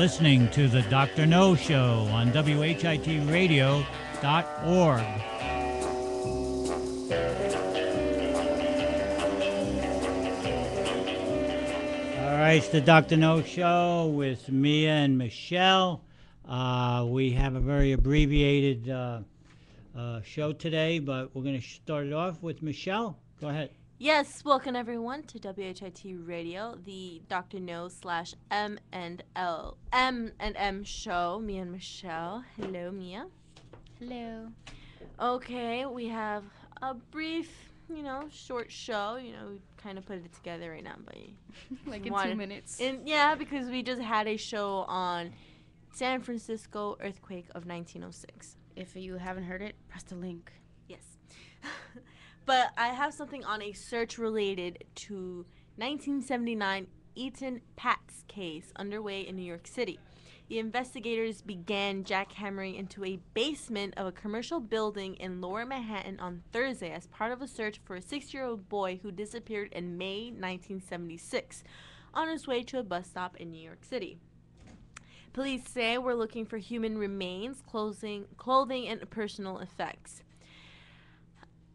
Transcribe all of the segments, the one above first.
listening to the Dr. No Show on WHIT Radio.org. All right, it's the Dr. No Show with Mia and Michelle. We have a very abbreviated show today, but we're going to start it off with Michelle. Go ahead. Yes, welcome everyone to WHIT Radio, the Dr. No / M&M show. Mia and Michelle. Hello, Mia. Hello. Okay, we have a brief, short show. We kind of put it together right now, but like in 2 minutes. Yeah, because we just had a show on San Francisco earthquake of 1906. If you haven't heard it, press the link. Yes. But I have something on a search related to 1979 Eaton Pat's case underway in New York City. The investigators began jackhammering into a basement of a commercial building in Lower Manhattan on Thursday as part of a search for a 6-year-old boy who disappeared in May 1976 on his way to a bus stop in New York City. Police say we're looking for human remains, clothing, and personal effects.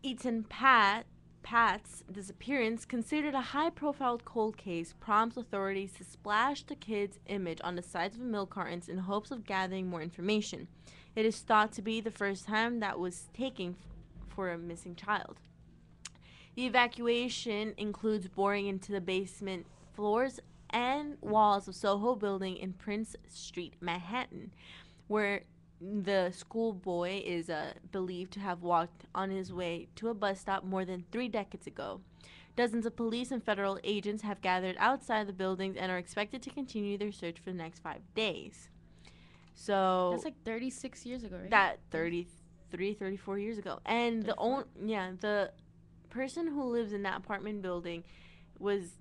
Eaton Pat's disappearance, considered a high-profile cold case, prompts authorities to splash the kid's image on the sides of milk cartons in hopes of gathering more information. It is thought to be the first time that was taken for a missing child. The evacuation includes boring into the basement floors and walls of Soho Building in Prince Street, Manhattan, where the schoolboy is believed to have walked on his way to a bus stop more than 3 decades ago. Dozens of police and federal agents have gathered outside the buildings and are expected to continue their search for the next 5 days. So that's like 36 years ago, right? That 33, 34 years ago. And the person who lives in that apartment building was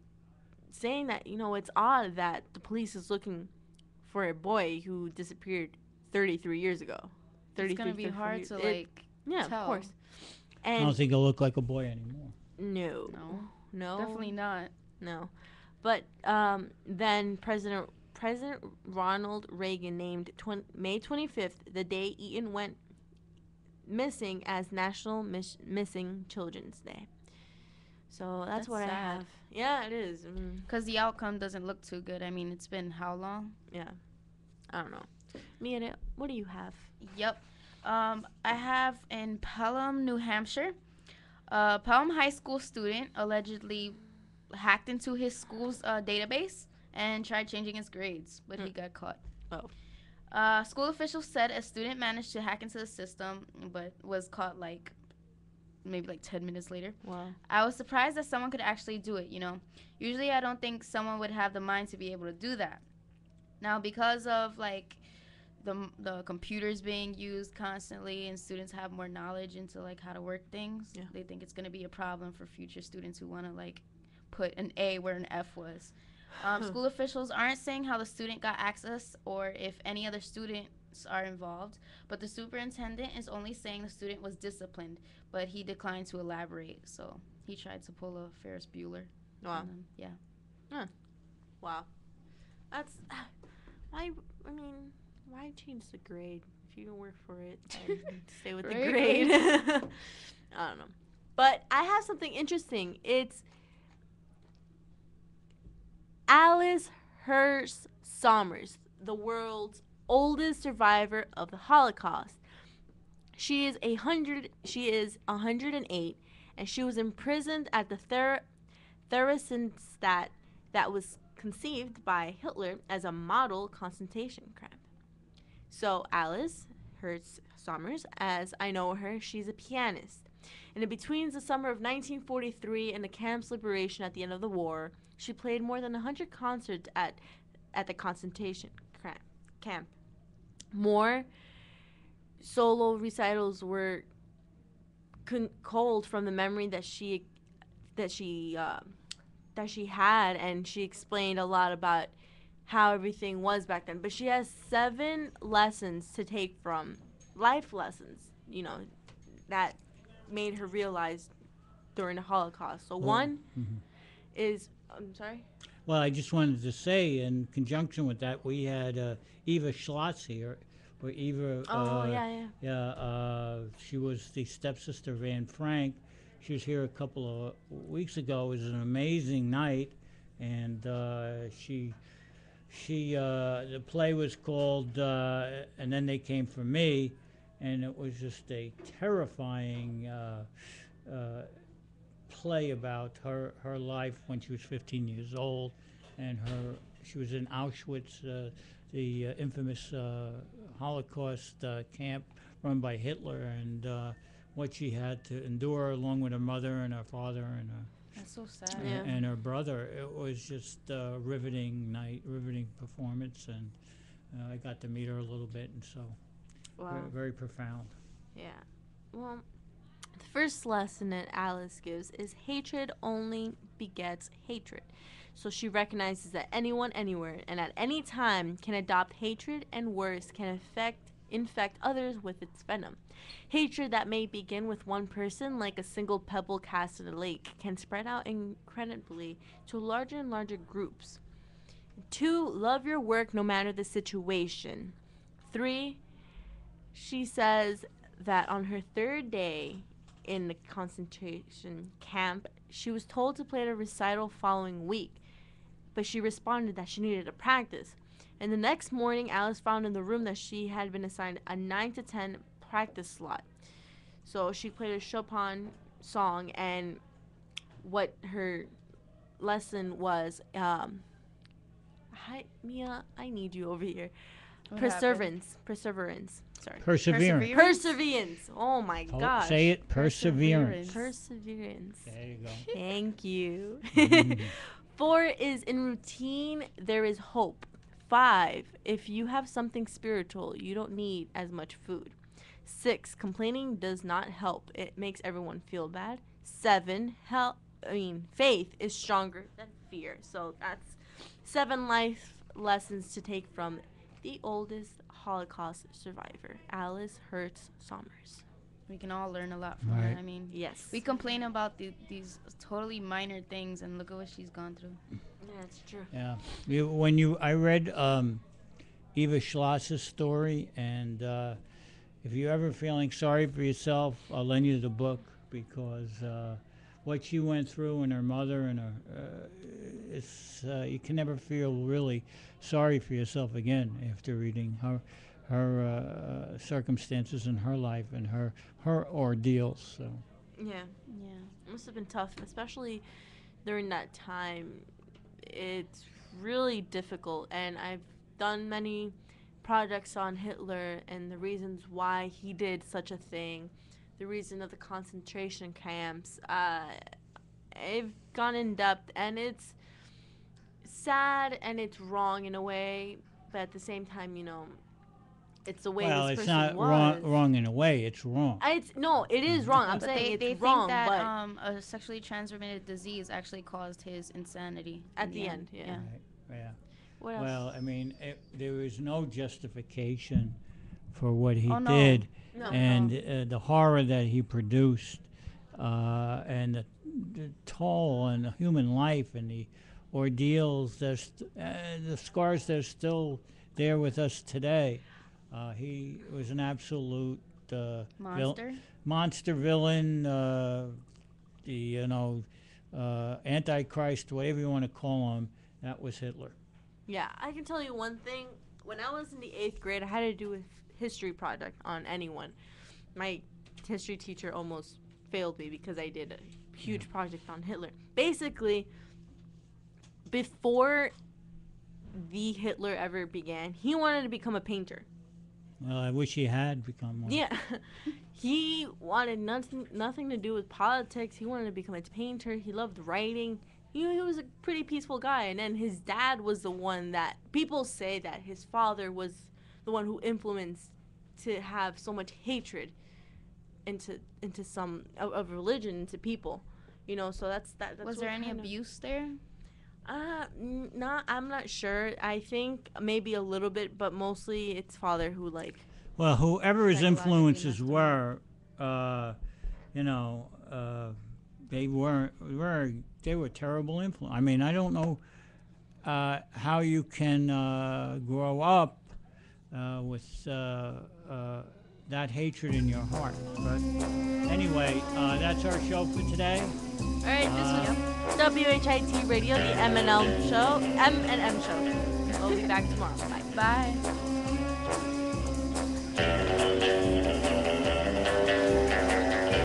saying that, it's odd that the police is looking for a boy who disappeared 33 years ago. It's going to be hard to, yeah, tell. Of course. And I don't think he'll look like a boy anymore. No. Definitely not. No. But then President Ronald Reagan named May 25th the day Eaton went missing as National Missing Children's Day. So that's what sad. I have. Yeah, it is. Because the outcome doesn't look too good. I mean, it's been how long? Yeah. I don't know. Mia, what do you have? Yep. I have in Pelham, New Hampshire. A Pelham High School student allegedly hacked into his school's database and tried changing his grades, but he got caught. Oh. School officials said a student managed to hack into the system, but was caught maybe 10 minutes later. Wow. I was surprised that someone could actually do it, Usually I don't think someone would have the mind to be able to do that. Now, because of, the computers being used constantly and students have more knowledge into, how to work things, they think it's going to be a problem for future students who want to, put an A where an F was. School officials aren't saying how the student got access or if any other students are involved, but the superintendent is only saying the student was disciplined, but he declined to elaborate. So he tried to pull a Ferris Bueller. Wow. Yeah. Huh. Wow. That's... why change the grade? If you don't work for it, then stay with the grade. I don't know. But I have something interesting. It's Alice Hirsch Sommers, the world's oldest survivor of the Holocaust. She is 108, and she was imprisoned at the Theresienstadt that was conceived by Hitler as a model concentration camp. So Alice Hirsch Sommers, as I know her, she's a pianist. And in between the summer of 1943 and the camp's liberation at the end of the war, she played more than 100 concerts at the concentration camp. More solo recitals were culled from the memory that she had, and she explained a lot about how everything was back then. But she has 7 lessons to take from, life lessons, that made her realize during the Holocaust. So one is, I'm sorry? Well, I just wanted to say, in conjunction with that, we had Eva Schlotz here, or Eva. Oh, yeah. Yeah, she was the stepsister of Anne Frank. She was here a couple of weeks ago. It was an amazing night, and the play was called And Then They Came for Me, and it was just a terrifying play about her life when she was 15 years old, and she was in Auschwitz, the infamous Holocaust camp run by Hitler, and what she had to endure along with her mother and her father and her That's so sad. Yeah. and her brother. It was just a riveting night, riveting performance, and I got to meet her a little bit, and so Wow. very profound. Yeah. Well, the first lesson that Alice gives is hatred only begets hatred. So she recognizes that anyone, anywhere, and at any time can adopt hatred, and worse, can infect others with its venom. Hatred that may begin with one person, like a single pebble cast in a lake, can spread out incredibly to larger and larger groups. 2, love your work no matter the situation. 3, she says that on her 3rd day in the concentration camp, she was told to play at a recital following week, but she responded that she needed to practice. And the next morning, Alice found in the room that she had been assigned a 9 to 10 practice slot. So she played a Chopin song, and what her lesson was, hi, Mia, I need you over here. What Perseverance. Sorry. Perseverance. Perseverance. Oh my Oh, gosh. say it, perseverance. Perseverance. There you go. Thank you. Mhm. 4 is in routine, there is hope. 5, if you have something spiritual, you don't need as much food. 6, complaining does not help. It makes everyone feel bad. 7, faith is stronger than fear. So that's 7 life lessons to take from the oldest Holocaust survivor, Alice Hertz Sommers. We can all learn a lot from Right. her. I mean, Yes. we complain about these totally minor things, and look at what she's gone through. Yeah, that's true. Yeah. I read Eva Schloss's story, and if you're ever feeling sorry for yourself, I'll lend you the book, because what she went through and her mother and her, you can never feel really sorry for yourself again after reading her circumstances in her life and her ordeals. So. Yeah. Yeah. It must have been tough, especially during that time. It's really difficult, and I've done many projects on Hitler and the reasons why he did such a thing, the reason of the concentration camps. I've gone in depth, and it's sad and it's wrong in a way, but at the same time, it's the way Well, this it's person not was. wrong in a way. It's wrong. No, it is wrong. I'm But saying they it's wrong, think that but a sexually transmitted disease actually caused his insanity at in the end, yeah. Right, yeah. What else? Well, I mean, there was no justification for what he Oh, no. did, No. and the horror that he produced, and the toll on the human life and the ordeals, the scars that are still there with us today. He was an absolute monster. monster villain, Antichrist, whatever you want to call him. That was Hitler. Yeah, I can tell you one thing. When I was in the 8th grade, I had to do a history project on anyone. My history teacher almost failed me because I did a huge project on Hitler. Basically, before the Hitler ever began, he wanted to become a painter. Well, I wish he had become one. Yeah. He wanted nothing to do with politics. He wanted to become a painter. He loved writing. He was a pretty peaceful guy. And then his dad was the one that people say that his father was the one who influenced to have so much hatred into some of religion, into people. So that's Was there any abuse there? I'm not sure. I think maybe a little bit, but mostly it's father who Well, whoever his Psychologically influences messed him were, they were terrible influence. I mean, I don't know how you can grow up with that hatred in your heart. But anyway, that's our show for today. All right, this was WHIT Radio, the M&M show. We'll be back tomorrow. Bye. Bye.